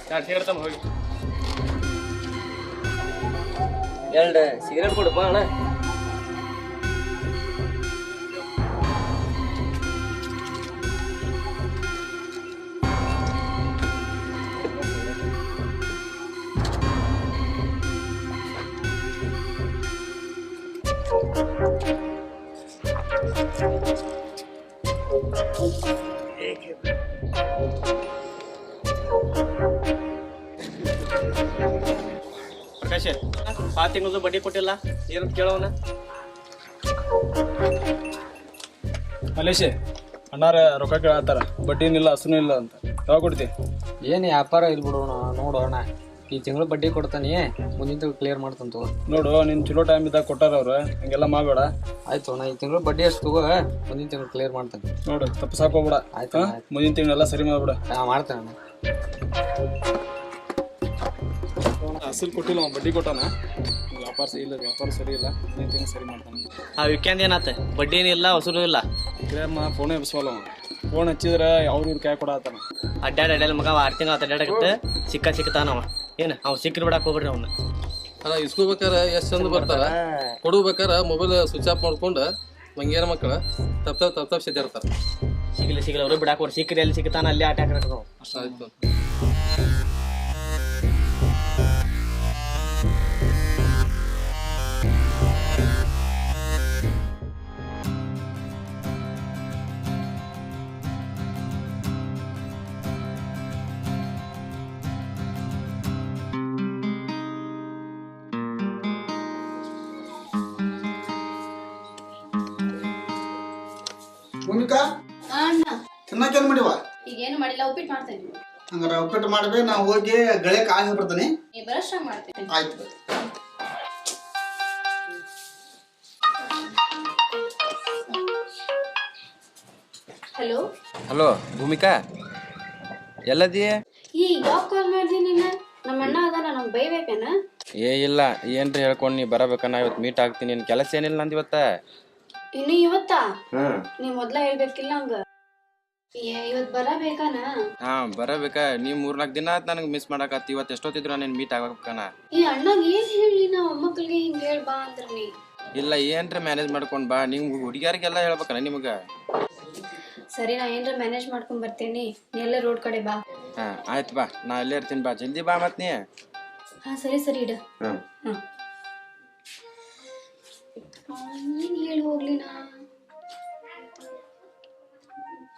Cigarette ಹೋಗಿ ಎರಡು cigarette ಕೊಡಪ್ಪ ಅಣ್ಣ. ಪ್ರಕಾಶ್ 5 ತಿಂಗಳದು ಬಡ್ಡಿ ಕೊಟ್ಟಿಲ್ಲ ಏನಂತ ಕೇಳೋಣ. ಮಲೇಶ್ ಅಣ್ಣಾರ ರೊಕ್ಕ ಕೇಳತ್ತಾರ, ಬಡ್ಡಿನಿಲ್ಲ ಹಸುನೂ ಇಲ್ಲ ಅಂತ. ಯಾವಾಗ ಕೊಡ್ತಿ? ಏನು ವ್ಯಾಪಾರ ಇಲ್ಲಿ ಬಿಡೋಣ. ನೋಡೋಣ, ಈ ತಿಂಗಳು ಬಡ್ಡಿ ಕೊಡ್ತಾನೆ, ಮುಂದಿನ ತಿಂಗಳು ಕ್ಲಿಯರ್ ಮಾಡ್ತಾನೆ ತಗೋ. ನೋಡು, ನಿನ್ ಚಲೋ ಟೈಮ್ ಇದ್ದಾಗ ಕೊಟ್ಟಾರ ಅವ್ರು, ಹಂಗೆಲ್ಲ ಮಾಡಬೇಡ. ಆಯ್ತು ಅಣ್ಣ, ಈ ತಿಂಗಳು ಬಡ್ಡಿ ಅಷ್ಟು ತಗೋ, ಮುಂದಿನ ತಿಂಗಳು ಕ್ಲಿಯರ್ ಮಾಡ್ತಾನೆ. ನೋಡು, ತಪ್ಪು ಸಾಕೋಬೇಡ. ಆಯ್ತು, ಮುಂದಿನ ತಿಂಗಳೆಲ್ಲ ಸರಿ ಮಾಡ್ಬೇಡ. ಮಾಡ್ತೇನೆ ಅಣ್ಣ. ಅಸಲು ಕೊಟ್ಟಿಲ್ಲ, ಅವ್ನು ಬಡ್ಡಿ ಕೊಟ್ಟಾನ. ವ್ಯಾಪಾರ ಸರಿ ಇಲ್ಲ, ಮುಂದಿನ ತಿಂಗಳು ಸರಿ ಮಾಡ್ತಾನೆ. ಆ ವೀಕೆಂಡ್ ಏನಾತ? ಬಡ್ಡಿ ಏನಿಲ್ಲ, ವಸೂಲು ಇಲ್ಲ. ಫೋನೇ ಎಬ್ಸವಲ್ಲ ಅವ. ಫೋನ್ ಹಚ್ಚಿದ್ರೆ ಅವ್ರ ಕೈ ಕೊಡತ್ತಾನ. ಅಡ್ಡಾಡ ಮಗ 6 ತಿಂಗಳು ಅಡ್ಡಾಡಕತ್ತೆ ಸಿಕ್ತಾನವ. ಏನು ಅವ್ ಸಿಕ್ಕಿ ಬಿಡಕ್ಕೆ ಹೋಗ್ಬಿಡ್ರಿ ಅವನ್ನ. ಅಲ್ಲ, ಇಸ್ಕೋಬೇಕಾರೆ ಎಷ್ಟು ಚಂದ ಬರ್ತಾರ, ಕೊಡ್ಬೇಕಾರೆ ಮೊಬೈಲ್ ಸ್ವಿಚ್ ಆಫ್ ಮಾಡ್ಕೊಂಡು ಮಂಗೇನ ಮಕ್ಕಳ ತಪ್ಪ ಸಿದ್ದಿರ್ತಾರ. ಸಿಗಲಿ ಅವರು ಬಿಡಾಕ ಅವ್ರು ಸಿಕ್ಕರಿ ಎಲ್ಲಿ ಸಿಗ್ತಾನ ಅಲ್ಲಿ ಆಟ ಹಾಕೋ. ಅಷ್ಟ ಆಯ್ತು. ತಿನ್ನಕೇನ್ ಮಾಡಿವ? ಈಗೇನು ಮಾಡಿಲ್ಲ, ಉಪ್ಪಿಟ್ಟು ಮಾಡ್ತೇನೆ. ಹಂಗಾರ ಉಪ್ಪಿಟ್ಟು ಮಾಡ್ಬೇಕು. ನಾ ಹೋಗಿ ಗಳೆ ಕಾಯಿ ಬರ್ತಾನೆ. ನೀ ಬ್ರಷ್ ಮಾಡ್ತೇನೆ. ಆಯ್ತು. ಹಲೋ ಹಲೋ ಭೂಮಿಕಾ, ಎಲ್ಲದಿ? ಯಾವ ಕಾಲ್ ಮಾಡ್ದಿ ನೀನ? ನಮ್ಮ ಅಣ್ಣ ಅದಾನ, ನಮ್ಗೆ ಬೈಬೇಕೇನ? ಇಲ್ಲ, ಏನ್ರಿ ಹೇಳ್ಕೊಂಡು ನೀ ಬರಬೇಕನ್ನ. ಇವತ್ತು ಮೀಟ್ ಆಗ್ತೀನಿ. ನಿನ್ ಕೆಲಸ ಏನಿಲ್ಲ ನಂದು ಇವತ್ತ. ಇನ್ನು ಇವತ್ತಾ? ನೀ ಮೊದ್ಲ ಹೇಳ್ಬೇಕಿಲ್ಲ ಹಂಗ. ಇವತ್ ಬರಬೇಕಾನ? ಬರಬೇಕಾ? ನೀ 3-4 ದಿನ ಆಯ್ತು ನನಗೆ ಮಿಸ್ ಮಾಡಕತ್ತಿ. ಇವತ್ತು ಎಷ್ಟೊತ್ತಿದ್ರು ನಾನು ಮೀಟ್ ಆಗ್ಬೇಕನ. ಈ ಅಣ್ಣಗ್ ಏನ್ ಹೇಳಿ ನಾ ಮೊಮ್ಮಕ್ಳಿಗೆ ಹಿಂಗ ಹೇಳ್ ಬಾ ಅಂದ್ರ ನೀ? ಇಲ್ಲ, ಏನ್ರ ಮ್ಯಾನೇಜ್ ಮಾಡ್ಕೊಂಡ್ ಬಾ. ನಿಮ್ ಹುಡುಗಿಯಾರಿಗೆಲ್ಲ ಹೇಳ್ಬೇಕನ ನಿಮಗ. ಸರಿ, ನಾ ಏನ್ರ ಮ್ಯಾನೇಜ್ ಮಾಡ್ಕೊಂಡ್ ಬರ್ತೀನಿ. ನೀ ಎಲ್ಲ ರೋಡ್ ಕಡೆ ಬಾ. ಆಯ್ತು ಬಾ, ನಾ ಇಲ್ಲೇ ಇರ್ತೀನಿ. ಬಾ ಜಲ್ದಿ ಬಾ ಮತ್ ನೀ. ಸರಿ ಇಡ. ಏನ್ ಹೇಳಿ ಹೋಗ್ಲಿ ನಾ?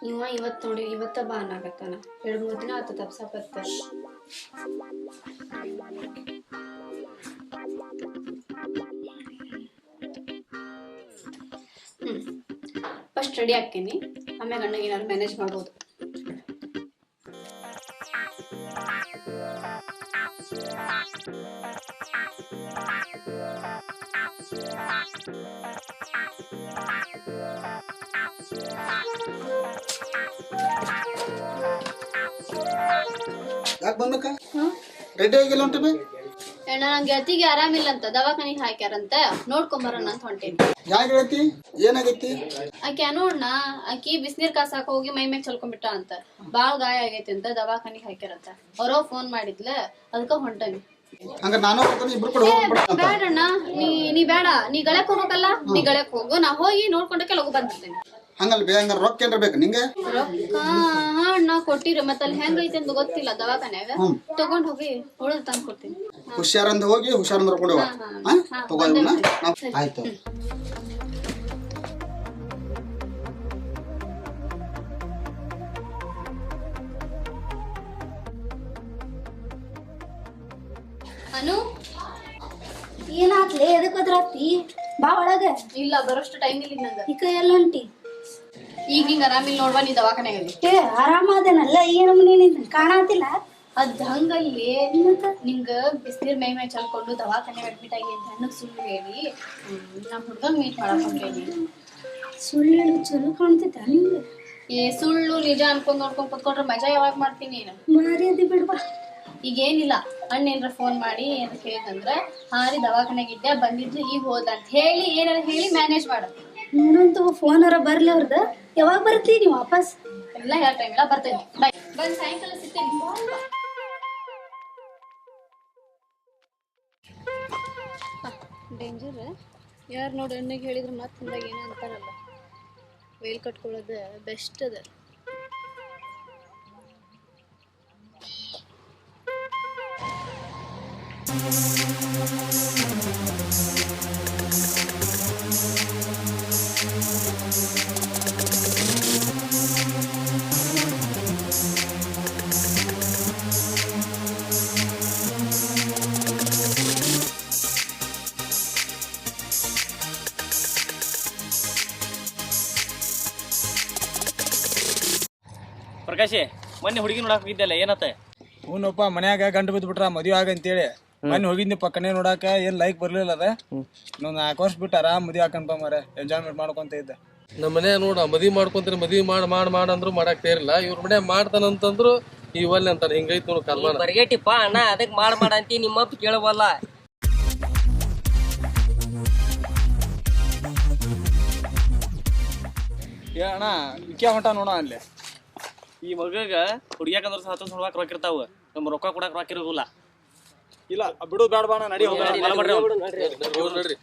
ಇವ ಇವತ್ ನೋಡಿ, ಇವತ್ತ ಬಾ ಅನ್ನಾಗತ್ತಾನ. 2-3 ದಿನ ಆತ ತಪ್ಸಾಕತ್ತ. ಫಸ್ಟ್ ರೆಡಿ ಹಾಕೇನಿ, ಆಮ್ಯಾಗ ಅಣ್ಣಗೆ ಏನಾದ್ರು ಮ್ಯಾನೇಜ್ ಮಾಡ್ಬೋದು. ಯಾಕೆ ಬಂದಕ್ಕ? ರೆಡಿ ಆಗಿಲ್ಲ ಉಂಟು ಬೇ? ಅಣ್ಣ, ನನ್ ಗೆಳತಿಗೆ ಆರಾಮಿಲ್ಲ ಅಂತ ದವಾಖಾನಿಗೆ ಹಾಕ್ಯಾರಂತ, ನೋಡ್ಕೊಂಬರೋಣ ಅಂತ ಹೊಂಟೇನಿ. ಯಾಕೆ ಗೆಳತಿ? ಏನಾಗೈತಿ? ಆಕೆ ನೋಡ್ನ, ಆಕಿ ಬಿಸಿನೀರ್ ಕಾಸಾಕ ಹೋಗಿ ಮೈ ಮ್ಯಾಗ ಚಲ್ಕೊಂಡ್ಬಿಟ್ಟ ಅಂತ. ಬಾಳ್ ಗಾಯ ಆಗೈತಿ ಅಂತ ದವಾಖಾನಿಗೆ ಹಾಕ್ಯಾರಂತ. ಅವರೋ ಫೋನ್ ಮಾಡಿದ್ಲ, ಅದಕ್ಕ ಹೊಂಟನಿ. ಹಂಗ ನಾನು ಇಬ್ರು ಕೂಡ ಬೇಡಣ್ಣ, ನೀ ಬೇಡ. ನೀ ಗಳಕ್ ಹೋಗ್ಬೇಕಲ್ಲ, ನೀ ಗಳಕ್ ಹೋಗು. ನಾ ಹೋಗಿ ನೋಡ್ಕೊಂಡಕ್ಕೆ ಲಗು ಬಂದಿರ್ತೇನೆ. ಹಂಗಲ್ ಬೇ, ಹಂಗಾರ ರೊಕ್ಕ ಏನ್ರ ಬೇಕು ನಿಂಗೆ? ರೊಕ್ಕ ಅಣ್ಣ ಕೊಟ್ಟಿರ, ಮತ್ತ ಅಲ್ಲಿ ಹೆಂಗೈತಿ ಅಂತ ಗೊತ್ತಿಲ್ಲ ದವಾಖಾನ್ಯಾಗ. ತಗೊಂಡ್ ಹೋಗಿ ಉಳಿದ್ ತಂದ್ ಕೊಡ್ತೀನಿ. ಹುಷಾರಂದ ಹೋಗಿ ಹುಷಾರಂದ್ರ ಕೊಡುವ. ತಗೋ ಇವನ್ನ. ಆಯ್ತು. ಅನು, ಏನಾತ್ಲೆ? ಎದಕ್ ಬದ್ರಾತಿ? ಬಾ ಒಳಗ. ಇಲ್ಲ, ಬರೋಷ್ಟು ಟೈಮ್ ಇಲ್ಲ ನಂಗ. ಈ ಕೈ ಎಲ್ಲ ಹೊಂಟಿ? ಈಗ ನಿಂಗ ಆರಾಮಿಲ್ಲ ನೋಡ್ವಾ, ನೀ ದವಾಖಾನ್ಯಾಗ. ಆರಾಮದೇನಲ್ಲ, ಏನು ನೀನ್ ಕಾಣತಿಲ್ಲ? ಅದ್ ಹಂಗಲ್ಲಿ ನಿಂಗ ಬಿಸಿನೀರ್ ಮೈ ಮೈ ಚಲ್ಕೊಂಡು ದವಾಖಾನೆ ಅಡ್ಮಿಟ್ ಆಗಿ ಅಂತ ಹಣ್ಣಗ್ ಸುಳ್ಳು ಹೇಳಿ ನಮ್ ಹುಡ್ಗನ್ ಮೀಟ್ ಮಾಡಕ್ ಹೊಂಟೇನಿ. ಸುಳ್ಳು ಹೇಳಿ ಚಲೋ ಕಾಣ್ತೈತ ನಿಂಗೆ? ಸುಳ್ಳು ನಿಜ ಅನ್ಕೊಂಡ್ ನೋಡ್ಕೊಂಡ್ ಕುತ್ಕೊಂಡ್ರೆ ಮಜಾ ಯಾವಾಗ ಮಾಡ್ತೀನಿ ನೀನು? ಮಾರಿ ಅದಿ ಬಿಡ್ಬಾ. ಈಗೇನಿಲ್ಲ, ಅಣ್ಣ ಏನ್ರ ಫೋನ್ ಮಾಡಿ ಏನ್ ಕೇಳಿದಂದ್ರ ಹಾರಿ ದವಾಖಾನೆಗಿದ್ದೆ ಬಂದಿದ್ದು ಈಗ ಹೋದ ಅಂತ ಹೇಳಿ ಏನಾರ ಹೇಳಿ ಮ್ಯಾನೇಜ್ ಮಾಡ. ನೋಡಂತ ಫೋನರ ಬರ್ಲಿ ಅವ್ರದ. ಯಾವಾಗ ಬರ್ತೀನಿ ವಾಪಸ್? ಎಲ್ಲ ಯಾವ ಟೈಮ್ ಎಲ್ಲ ಬರ್ತೇನೆ. ಬಾಯ್. ಬಂದ್ ಸಾಯಂಕಾಲ ಸಿಗ್ತೇನೆ. ಡೇಂಜರ್. ಯಾರು ನೋಡಿ ಅಣ್ಣಿಗೆ ಹೇಳಿದ್ರೆ ಮತ್ತೆ ಹಿಂದಾಗ ಏನೋ ಅಂತಾರಲ್ಲ, ವೇಲ್ ಕಟ್ಕೊಳ್ಳೋದು ಬೆಸ್ಟ್ ಅದ. ಪ್ರಕಾಶಿ, ಮೊನ್ನೆ ಹುಡುಗಿ ನೋಡಕ್ ಹೋಗಿದ್ದಲ್ಲ, ಏನತ್ತ? ಹ್ಞೂನಪ್ಪ, ಮನ್ಯಾಗ ಗಂಟು ಬಿದ್ದು ಬಿಟ್ರ ಮದುವೆ ಆಗ ಅಂತೇಳಿ ಮೊನ್ನೆ ಹೋಗಿದ್ನಿಪ್ಪ ಕಣ್ಣೆ ನೋಡಾಕ. ಏನ್ ಲೈಕ್ ಬರ್ಲಿಲ್ಲ ಅದ. ಇನ್ನೊಂದ್ 4 ವರ್ಷ ಬಿಟ್ಟಾರ ಮದುವೆ ಹಾಕನ್ಪ ಮಾರ, ಎಂಜಾಯ್ಮೆಂಟ್ ಮಾಡ್ಕೊಂತ ಇದ್ದ. ನಮ್ಮ ಮನೆ ನೋಡ ಮದ್ವಿ ಮಾಡ್ಕೊಂತೀರಿ, ಮದ್ವಿ ಮಾಡ್ ಅಂದ್ರು ಮಾಡಕ್ ತೇರಿಲ್ಲ. ಇವ್ರ ಮನೆ ಮಾಡ್ತಾನಂತಂದ್ರು ಈ ಒಲ್ಲೆ ಅಂತಾರ. ಹಿಂಗೈತ್ ನೋಡು ಕರ್ಮಾನ. ಬರ್ಗೇಟಿಪ್ಪ ಅಣ್ಣ, ಅದಕ್ಕೆ ಮಾಡ ಅಂತಿ ನಿಮ್ಮಪ್ಪ ಕೇಳವಲ್ಲ. ಏ ಅಣ್ಣ, ವಿಕ್ಯಾ ಹೊಂಟ ನೋಡ ಅಲ್ಲಿ. ಈ ಮಗಗ ಹುಡುಗ್ಯಾಕಂದ್ರ ಹತ್ತು ಹೊಡ್ವಾಕ್ ರೊಕ್ಕ ಇರ್ತಾವ, ನಮ್ಮ ರೊಕ್ಕ ಕೊಡಾಕ್ ರೊಕ್ಕ ಇರೋದಿಲ್ಲ. ಇಲ್ಲ ಬಿಡು, ಬೇಡ ಬಾಣ, ನಡಿ ಹೋಗೋಣ. ನೋಡ್ರಿ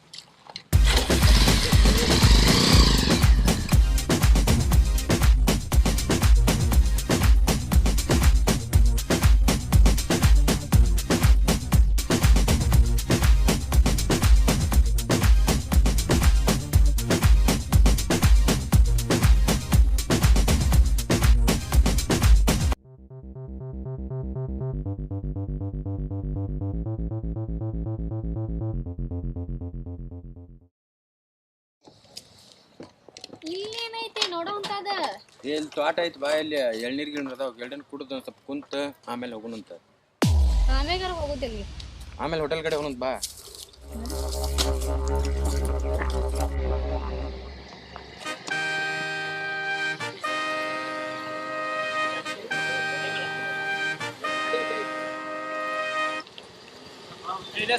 ಇಲ್ಲೇನೈತಿ ನೋಡೋ ಅಂತದ? ಇಲ್ಲಿ ತೋಟ ಐತಿ ಬಾ, ಇಲ್ಲಿ ಎಳ್ನೀರ್ ಗಿಡ ಅದಾವ. ಎಳ್ನೀರ್ ಕುಡಿದು ಒಂದ್ ಸ್ವಲ್ಪ ಕುಂತ ಆಮೇಲೆ ಹೋಗೋಣಂತ. ಆಮೇಗಾರ ಹೋಗುದಿಲ್ಲ. ಆಮೇಲೆ ಹೋಟೆಲ್ ಕಡೆ ಹೋಗೋಣಂತ ಬಾ.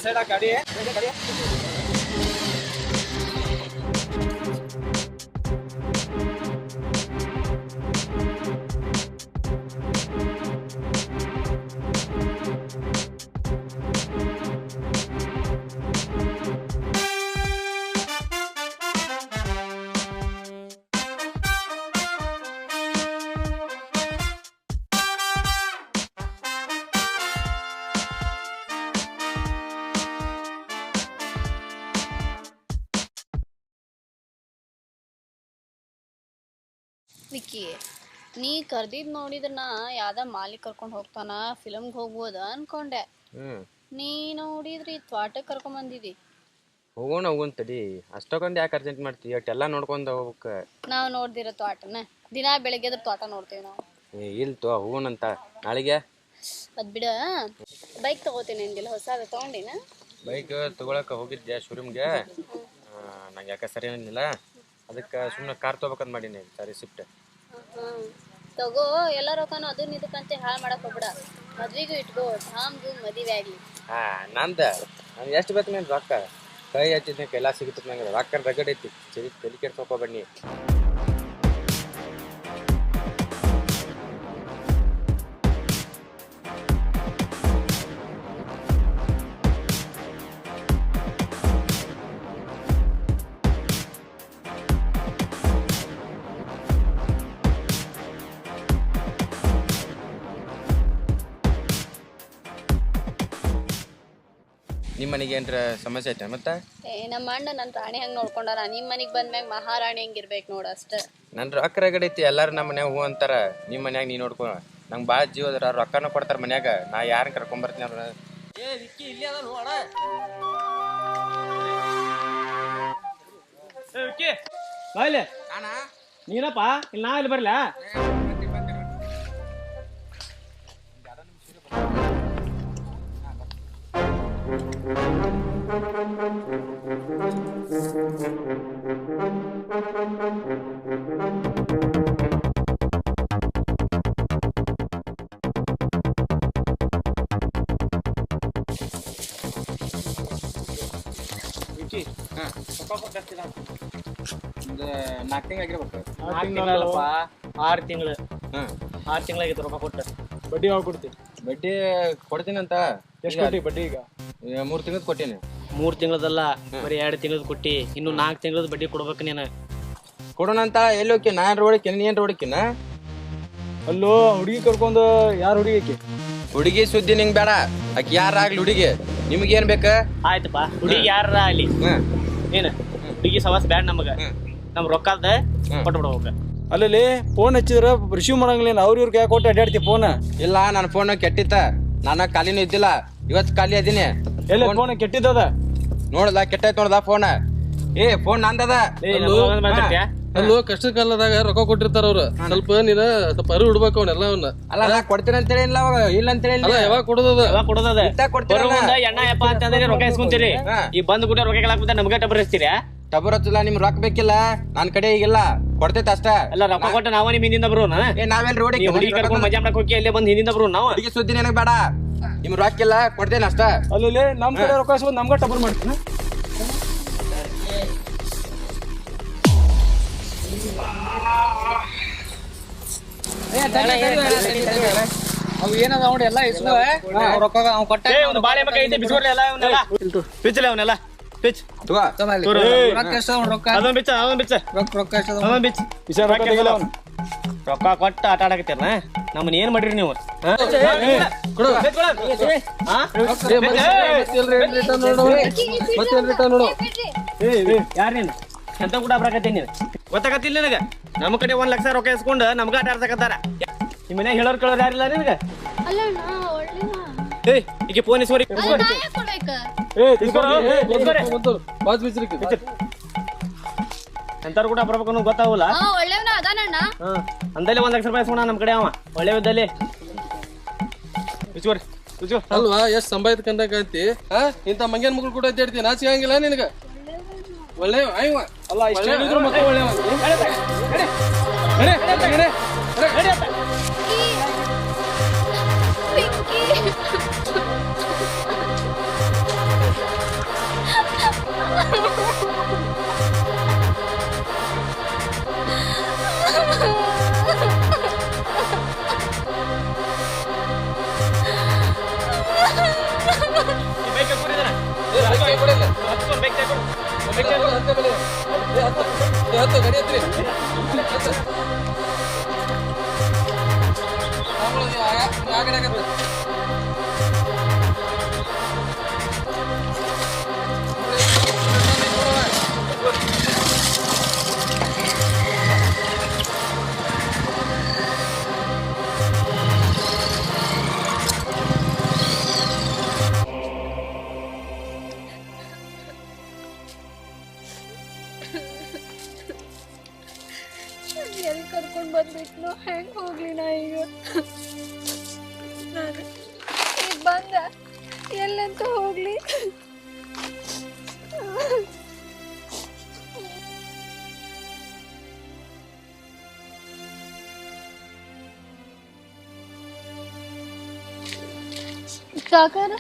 ಸೈಡ್ ಗಾಡಿ ವಿಕ್ಕಿ, ನೀ ಕರ್ದಿದ್ ನೋಡಿದ್ರ ನಾ ಯಾವ್ದ ಮಾಲಿಕ್ ಕರ್ಕೊಂಡ್ ಹೋಗ್ತಾನ, ಫಿಲಮ್ಗೆ ಹೋಗ್ಬೋದ ಅನ್ಕೊಂಡೆ. ನೀ ನೋಡಿದ್ರಿ ತ್ವಾಟಕ್ ಕರ್ಕೊಂಡ್ ಬಂದಿದಿ. ಹೋಗೋಣ ತಡಿ, ಅಷ್ಟೊಂದು ಯಾಕೆ ಅರ್ಜೆಂಟ್ ಮಾಡ್ತೀವಿ? ಅಷ್ಟೆಲ್ಲ ನೋಡ್ಕೊಂಡ್ ಹೋಗ್ಬೇಕ. ನಾವ್ ನೋಡ್ದಿರ ತ್ವಾಟನ ದಿನಾ ಬೆಳಿಗ್ಗೆ ಅದ್ರ ತ್ವಾಟ ನೋಡ್ತೇವಿ ನಾವು. ಇಲ್ತೋ ಹೋಗೋಣಂತ ನಾಳೆಗೆ. ಅದ್ ಬಿಡ, ಬೈಕ್ ತಗೋತೀನಿ ಅಂದಿಲ್ಲ, ಹೊಸಾದ ತಗೊಂಡಿನ? ಬೈಕ್ ತಗೊಳಕ ಹೋಗಿದ್ದೆ ಶೋರೂಮ್ಗೆ, ನಂಗೆ ಯಾಕೆ ಸರಿ ಅನ್ನಿಲ್ಲ. ಅದಕ್ಕೆ ಸುಮ್ಮನೆ ಕಾರ್ ತೊಗೋಬೇಕಂತ ಮಾಡೀನಿ. ಸರಿ ಶಿಫ್ಟ್ ತಗೋ. ಎಲ್ಲ ರೊಕ್ಕನು ಅದನ್ನ ಇದಕ್ಕಂತೆ ಹಾಳು ಮಾಡಕ್ ಹೋಗ್ಬಿಡ. ಮದ್ವಿಗೂ ಇಟ್ಕೋ, ಧಾಮ್ ಧೂಮ್ ಮದುವೆ ಆಗ್ಲಿ. ನಂದು ಎಷ್ಟು ಬೇಕು ನೀನು ರೊಕ್ಕ? ಕೈ ಹಚ್ಚಿದ್ನ ಕೈಲಾ ಸಿಗುತ್ತೆ ನಂಗೆ. ರೊಕ್ಕ ರಗಡ್ ಐತಿ, ತಲೆ ಕೆಡ್ಸೋಕೋ ಬನ್ನಿ. ನಿಮ್ಮ ಮನೆಗೆ ಏನ್ರ ಸಮಸ್ಯೆ ಐತೆ ಮತ್ತೆ? ನಮ್ಮ ಅಣ್ಣ ನನ್ನ ರಾಣಿ ಹಂಗೆ ನೋಡ್ಕೊಂಡಾರ. ನಿಮ್ಮ ಮನೆಗೆ ಬಂದ್ಮ್ಯಾಗ ಮಹಾರಾಣಿ ಹಂಗಿರ್ಬೇಕು ನೋಡು ಅಷ್ಟೇ. ನನ್ನ ರೊಕ್ಕ ರಗಡ್ ಐತಿ, ಎಲ್ಲಾರು ನಮ್ಮ ಮನ್ಯಾಗ ಹೂ ಅಂತಾರ. ನಿಮ್ಮ ಮನ್ಯಾಗ ನೀ ನೋಡ್ಕೊ. ನಂಗೆ ಭಾಳ ಜೀವ ಅದಾರ, ರೊಕ್ಕನ ಕೊಡ್ತಾರ ಮನ್ಯಾಗ. ನಾ ಯಾರನ್ನ ಕರ್ಕೊಂಬರ್ತೀನಿ ಅವ್ರ. ಏ ವಿಕ್ಕಿ, ಇಲ್ಲಿ ಅದ ನೋಡ. ಬಾಯ್ಲೆ ನೀನಪ್ಪ, ಇಲ್ಲಿ ನಾ ಇಲ್ಲಿ ಬರ್ಲಾ? ಒಂದು 4 ತಿಂಗಳು ಆಗಿರ್ಬೇಕು. 4 ತಿಂಗಳಲ್ಲಪ್ಪ, 6 ತಿಂಗಳು. 6 ತಿಂಗಳಾಗಿತ್ತು ರೊಕ್ಕ ಕೊಟ್ಟು. ಬಡ್ಡಿ ಯಾವಾಗ ಕೊಡ್ತಿ? ಬಡ್ಡಿ ಕೊಡ್ತೀನಿ ಅಂತ. ಎಷ್ಟು ಕೊಟ್ಟಿ ಬಡ್ಡಿ? ಈಗ 3 ತಿಂಗಳು ಕೊಟ್ಟೀನಿ. 3 ತಿಂಗಳದಲ್ಲ ಬರೀ 2 ತಿಂಗಳದ ಕೊಟ್ಟಿ, ಇನ್ನು 4 ತಿಂಗಳದ ಬಡ್ಡಿ ಕೊಡ್ಬೇಕು ನೀನು. ಕೊಡೋಣಂತ ಎಲ್ಲಿ ಹೋಗಿ ನಾನು ರೋಡಕ್ಕಿನ ನೀನ್ ರೋಡಕ್ಕಿನ ಅಲ್ಲೋ ಹುಡುಗಿ ಕರ್ಕೊಂಡು ಯಾರು ಹುಡುಗಿ? ಹುಡುಗಿ ಸುದ್ದಿ ನಿಂಗೆ ಬೇಡ, ಆಕಿ ಯಾರಾಗ್ಲಿ ಹುಡುಗಿ, ನಿಮ್ಗೇನ್ ಬೇಕ? ಆಯ್ತಪ್ಪ, ಹುಡುಗಿ ಯಾರ ಅಲ್ಲಿ ಏನ ಹುಡುಗಿ ಸವಾಸ ಬ್ಯಾಡ ನಮಗ, ನಮ್ ರೊಕ್ಕದ ಕೊಟ್ಟು ಬಿಡ್ಬೇಕು. ಅಲ್ಲಿ ಫೋನ್ ಹಚ್ಚಿದ್ರ ರಿಸೀವ್ ಮಾಡಂಗಿಲ್ಲ, ಅವ್ರ ಕೈ ಕೊಟ್ಟು ಅಡ್ಡಾಡ್ತಿ ಫೋನ್. ಇಲ್ಲ ನನ್ನ ಫೋನ್ ಕೆಟ್ಟಿತ್ತ, ನಾನು ಖಾಲಿನೂ ಇದ್ದಿಲ್ಲ, ಇವತ್ತು ಖಾಲಿ ಅದೀನಿ. ಎಲ್ಲ ಫೋನ್ ಕೆಟ್ಟಿದ್ದದ ನೋಡ್ದ ಕೆಟ್ಟೈತ್ ನೋಡ್ದ ಫೋನ್. ಫೋನ್ ನಂದದ. ಅಲ್ಲೋ ಕಷ್ಟ ಕಾಲದಾಗ ರೊಕ್ಕ ಕೊಟ್ಟಿರ್ತಾರ ಅವ್ರ, ಸ್ವಲ್ಪ ನೀನ ಸ್ವಲ್ಪ ಅರಿವು ಇಡ್ಬೇಕು ಅವನ್ನೆಲ್ಲ ಅವನ್ನ. ಅಲ್ಲ ನಾ ಕೊಡ್ತೀನಿ ಅಂತೇಳಿ ಇಲ್ಲ, ಅವಾಗ ಇಲ್ಲ ಅಂತೇಳಿ ಅಲ್ಲ ಯಾವಾಗ ಕೊಡೋದದ ಕೊಡೋದದ ಎಣ್ಣ ಯಪ್ಪ ಅಂತಂದ್ರೆ ರೊಕ್ಕ ಇಸ್ಕೊಂತೀರಿ, ಈ ಬಂದ್ ಕೂಡ ರೊಕ್ಕ ಕೇಳಾಕ್ಬಿಟ್ಟ ನಮ್ಗೆ ಟಬರ್ ಹಚ್ತೀರಿ. ಟಬರ್ ಹಚ್ಚಲ್ಲ, ನಿಮ್ ರೊಕ್ಕ ಬೇಕಿಲ್ಲ, ನನ್ ಕಡೆ ಈಗಿಲ್ಲ, ಕೊಡ್ತೈತೆ ಅಷ್ಟ. ಅಲ್ಲ ರೊಕ್ಕ ಕೊಟ್ಟು ನಾವ ನಿಮ್ ಹಿಂದಿಂದ ಬರೋಣ, ನಾವೆಲ್ ರೋಡಿಗೆ ಹುಡುಗಿ ಕರ್ಕೊಂಡು ಮಜಾ ಮಾಡಕ್ ಹೋಗಿ ಅಲ್ಲೇ ಬಂದ್ ಹಿಂದಿಂದ ಬರೋ ನಾವು. ಹುಡುಗಿ ಸುದ್ದಿ ನನಗ್ ಬೇಡ, ನಿಮ್ ರೊಕ್ಕ ಇಲ್ಲ, ಕೊಡ್ತೇನೆ ಅಷ್ಟ. ಅಲ್ಲಿ ನಮ್ ಕಡೆ ರೊಕ್ಕ ಇಸ್ಕೊಂಡು ನಮ್ಗೆ ಟಬರ್ ಮಾಡ್ತೀನಿ. ಅವ್ ಏನದ ನೋಡಿ ಎಲ್ಲ ಇಸ್ಕೋ, ರೊಕ್ಕ ಅವ್ ಕೊಟ್ಟ ಒಂದು ಬಾಳೆ ಮಕ್ಕ ಐತೆ ಬಿಸ್ಕೊಡ್ಲಿ ಎಲ್ಲ ಇವನ್ನೆಲ್ಲ ಪಿಚ್ಚಲೆ ಅವನ್ನೆಲ್ಲ ಪಿಚ್ ರೊಕ್ಕ ಎಷ್ಟ ರೊಕ್ಕ ಅದೊಂದ್ ಬಿಚ್ಚ ಅದೊಂದ್ ಬಿಚ್ಚ ರೊಕ್ಕ ಎಷ್ಟ ಅದೊಂದ್ ಬಿಚ್ಚ ರೊಕ್ಕ ಕೊಟ್ಟ ಆಟ ಆಡಕತ್ತೀರ ನಮ್ಮನ್ನ ಏನ್ ಮಾಡ್ರಿ ನೀವು? ಯಾರ ನೀನು ಎಂತ ಕೂಡ ಬರಕತ್ತೀನಿ ನೀನು ಗೊತ್ತಾಗತ್ತಿಲ್ಲ ನಿನಗ? ನಮ್ಮ ಕಡೆ 1 ಲಕ್ಷ ರೊಕ್ಕ ಇಸ್ಕೊಂಡು ನಮ್ಗ ಆಟ ಆಡ್ಸಕತ್ತಾರ. ನಿಮ್ಮ ಮನ್ಯಾಗ ಹೇಳೋರ್ ಕೇಳೋರ್ ಯಾರಿಲ್ಲ ನಿನಗ? ಈಗ ಫೋನ್ ಇಸ್ಕೋರಿ ಎಂತಾರು ಕೂಡ ಬರ್ಬೇಕು ಅನ್ನೋದು ಗೊತ್ತಾಗಲ್ಲ. ಅಂದಲ್ಲಿ 1 ಲಕ್ಷ ರೂಪಾಯಿ ಇಸ್ಕೊಂಡ ನಮ್ ಕಡೆ ಅವ ಒಳ್ಳೆಯದಲ್ಲಿ ಅಲ್ವಾ? ಎಷ್ಟ್ ಸಂಭಾಯ್ತ ಕಂಡಾಗ ಐತಿ ಇಂತ ಮಂಗೇನ್ ಮಗಳು ಕೂಡ ಇದ್ದಾಡ್ತೀನಿ, ನಾಚಿಕೆ ಹಂಗಿಲ್ಲ ನಿನಗ? ಒಳ್ಳೆ ಅಲ್ಲ ಇಷ್ಟ ಮಕ್ಕಳು ಒಳ್ಳೆ ಎಲ್ಲಿ ಕರ್ಕೊಂಡು ಬಂದ್ಬಿಟ್ನು, ಹೆಂಗೆ ಹೋಗ್ಲಿ ನಾ ಈಗ? ನಾನು ಈಗ ಬಂದ ಎಲ್ಲಂತ ಹೋಗ್ಲಿ? ಕಾಕಾರ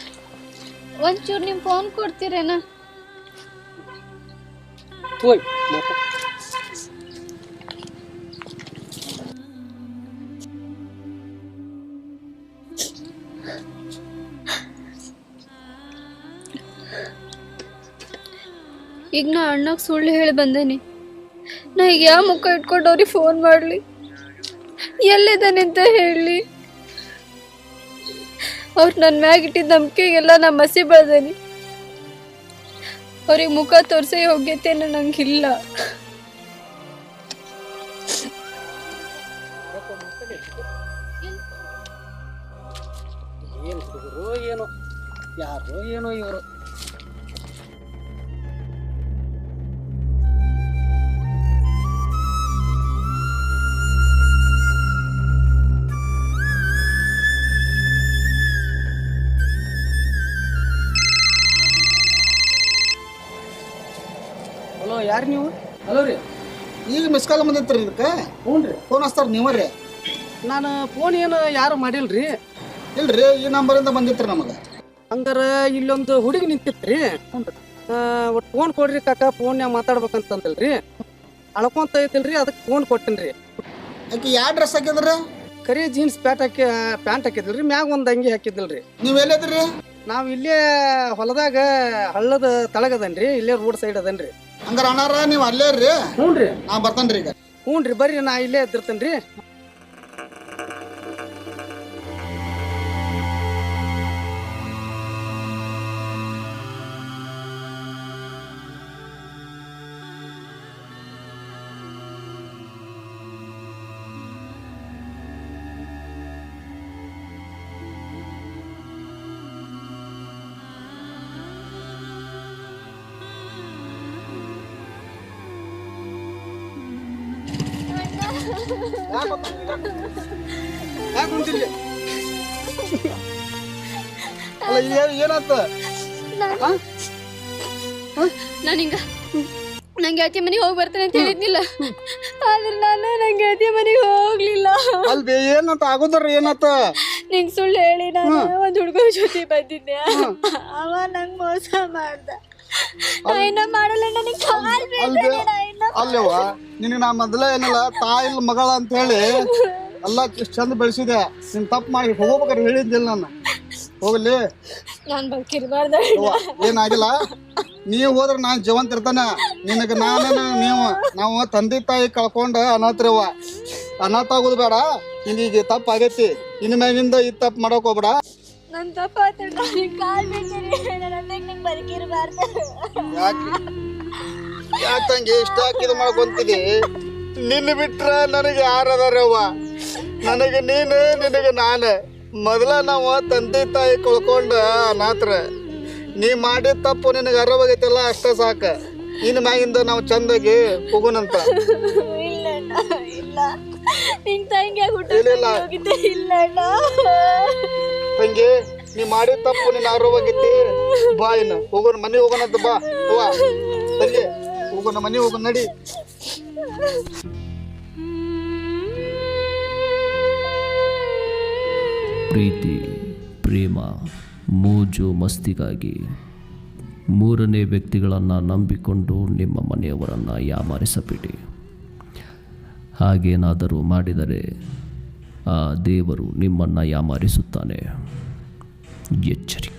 ಒಂಚೂರು ನಿಮ್ಮ ಫೋನ್ ಕೊಡ್ತೀರೇನ? ಈಗ ನಾ ಅಣ್ಣಗೆ ಸುಳ್ಳು ಹೇಳಿ ಬಂದೇನಿ. ನಾ ಈಗ ಯಾವ ಮುಖ ಇಟ್ಕೊಂಡು ಅವ್ರಿಗೆ ಫೋನ್ ಮಾಡಲಿ? ಎಲ್ಲಿದ್ದಾನೆ ಅಂತ ಹೇಳಿ? ಅವ್ರು ನನ್ನ ಮ್ಯಾಗ ಇಟ್ಟಿದ್ದ ನಂಬಿಕೆಗೆಲ್ಲ ನಾ ಮಸಿ ಬೆಳೆದೇನಿ. ಅವ್ರಿಗೆ ಮುಖ ತೋರಿಸೋ ಯೋಗ್ಯತೆನ ನಂಗಿಲ್ಲ. ಏನು ಹುಡುಗರು ಏನೋ ಯಾರೋ ಏನೋ ಇವರು. ಹಲೋ, ಯಾರು ನೀವು? ಹಲೋ ರೀ, ಈಗ ಮಿಸ್ ಕಾಲ್ ಬಂದಿತ್ರಿ ಇದಕ್ಕೆ? ಹ್ಞೂ ರೀ. ಫೋನ್ ಹಚ್ತಾರ ನೀವೇ? ನಾನು ಫೋನ್ ಏನು ಯಾರು ಮಾಡಿಲ್ರಿ. ಇಲ್ರಿ, ಈ ನಂಬರಿಂದ ಬಂದಿತ್ರಿ ನಮಗೆ. ಹಂಗಾರ ಇಲ್ಲೊಂದು ಹುಡುಗಿ ನಿಂತಿತ್ರಿ. ಒಟ್ಟು ಫೋನ್ ಕೊಡ್ರಿ ಕಾಕ, ಫೋನ್ಯಾಗ ಮಾತಾಡ್ಬೇಕಂತಂದಲ್ರಿ. ಅಳ್ಕೊಂತ ಐತಿಲ್ರಿ, ಅದಕ್ಕೆ ಫೋನ್ ಕೊಟ್ಟಿನ್ರಿ. ಆಕೆ ಯಾವ ಡ್ರೆಸ್ ಹಾಕಿದ್ರಿ? ಕರಿ ಜೀನ್ಸ್ ಪ್ಯಾಂಟ್ ಹಾಕಿದ್ರಿ, ಮ್ಯಾಗ ಒಂದು ಅಂಗಿ ಹಾಕಿದ್ದಿಲ್ರಿ. ನೀವು ಎಲ್ಲಿದ್ರಿ? ನಾವ್ ಇಲ್ಲೇ ಹೊಲದಾಗ ಹಳ್ಳದ ತಳಗದನ್ರಿ, ಇಲ್ಲೇ ರೋಡ್ ಸೈಡ್ ಅದನ್ರಿ. ಹಂಗಾರ ಅಣ್ಣಾರ ನೀವು ಅಲ್ಲೇ ರೀ. ಹ್ಞೂನ್ರಿ. ನಾ ಬರ್ತೇನ್ರಿ ಈಗ. ಹ್ಞೂನ್ರಿ, ಬರ್ರಿ, ನಾ ಇಲ್ಲೇ ಎದ್ದಿರ್ತೇನ್ರಿ. ಯಾಕೆ ಕುಂತಿರ್ಲಿ? ಅಲ್ಲ ಏನಾತ? ನಾನು ಹಿಂಗ ನಂಗೆ ಗೆಳತಿ ಮನೆಗೆ ಹೋಗಿ ಬರ್ತೇನೆ ಅಂತ ಹೇಳಿದ್ನಿಲ್ಲ, ಆದ್ರೆ ನಾನು ನಂಗೆ ಗೆಳತಿ ಮನೆಗೆ ಹೋಗ್ಲಿಲ್ಲ. ಅಲ್ಬೇ ಏನಂತ ಆಗೋದ್ರ ಏನಾತ? ನಿಂಗೆ ಸುಳ್ಳು ಹೇಳಿ ನಾನು ಒಂದು ಹುಡುಗನ ಜೊತೆ ಬಂದಿದ್ದೆ, ಅವ ನಂಗೆ ಮೋಸ ಮಾಡ್ದ. ನಾ ಇನ್ನ ಮಾಡಲ್ಲ, ನನಗೆ ಕಾಲ್ ಬೀಳ್ತದೆ, ನಾ ಇನ್ನ ಅಲ್ಲವ ನಿನಗೆ ನಾ ಮೊದಲೇ ಏನಿಲ್ಲ ತಾಯಿಲ್ ಮಗಳ ಅಂತ ಹೇಳಿ ಎಲ್ಲ ಇಷ್ಟು ಚಂದ ಬೆಳೆಸಿದೆ. ನೀನ್ ತಪ್ಪು ಮಾಡಿ ಹೋಗ್ಬೇಕಾರೆ ಹೇಳಿದ್ದಿಲ್ಲ ನಾನು. ಹೋಗ್ಲಿ, ನಾನು ಬದುಕಿರ್ಬಾರ್ದ. ಏನಾಗಿಲ್ಲ, ನೀವು ಹೋದ್ರೆ ನಾನು ಜೀವಂತ ಇರ್ತಾನೆ. ನಿನಗೆ ನಾವು ತಂದೆ ತಾಯಿ ಕಳ್ಕೊಂಡು ಅನಾಥರವ. ಅನಾಥ ಆಗೋದು ಬೇಡ. ನಿನಗೆ ತಪ್ಪು ಆಗೈತಿ, ಇನ್ನು ಮ್ಯಾಗಿಂದ ಈ ತಪ್ಪು ಮಾಡಕ್ ಹೋಗ್ಬೇಡ. ನನ್ನ ತಪ್ಪಾತ, ನನಗೆ ಕಾಲ್ ಬೀಳ್ತದೆ, ನನ್ನ ಬದುಕಿರ್ಬಾರ್ದು. ಯಾಕಂಗೆ ಇಷ್ಟ ಹಾಕಿದ ಮಾಡ್ಕೊಂತೀನಿ? ನಿನ್ನ ಬಿಟ್ರ ನನಗೆ ಯಾರದಾರವ್ವ? ನನಗೆ ನೀನು, ನಿನಗೆ ನಾನು. ಮೊದಲ ನಾವು ತಂದೆ ತಾಯಿ ಕಳ್ಕೊಂಡ ಅನಾಥರ. ನೀ ಮಾಡಿದ ತಪ್ಪು ನಿನಗೆ ಅರಿವಾಗೈತಿಲ್ಲ, ಅಷ್ಟೇ ಸಾಕ. ಇನ್ನು ಮ್ಯಾಗಿಂದ ನಾವು ಚಂದಾಗಿ ಹೋಗೋಣಂತ. ಇಲ್ಲ ಇಲ್ಲ, ನಿಂಗೆ ತಂಗಿ ಇಲ್ಲ ಇಲ್ಲ ತಂಗಿ, ನೀ ಮಾಡಿದ ತಪ್ಪು ನಿನ್ನ ಅರಿವಾಗೈತಿ. ಬಾ, ಇನ್ನು ಹೋಗೋಣ, ಮನೆ ಹೋಗೋಣಂತ. ಬಾ ಅವ್ವ ತಂಗಿ, ಹೋಗೋಣ, ಮನೆ ಹೋಗೋಣ, ನಡಿ. ಪ್ರೀತಿ, ಪ್ರೇಮ, ಮೋಜು ಮಸ್ತಿಗಾಗಿ ಮೂರನೇ ವ್ಯಕ್ತಿಗಳನ್ನು ನಂಬಿಕೊಂಡು ನಿಮ್ಮ ಮನೆಯವರನ್ನು ಯಾಮಾರಿಸಬೇಡಿ. ಹಾಗೇನಾದರೂ ಮಾಡಿದರೆ ಆ ದೇವರು ನಿಮ್ಮನ್ನು ಯಾಮಾರಿಸುತ್ತಾನೆ. ಎಚ್ಚರಿಕೆ.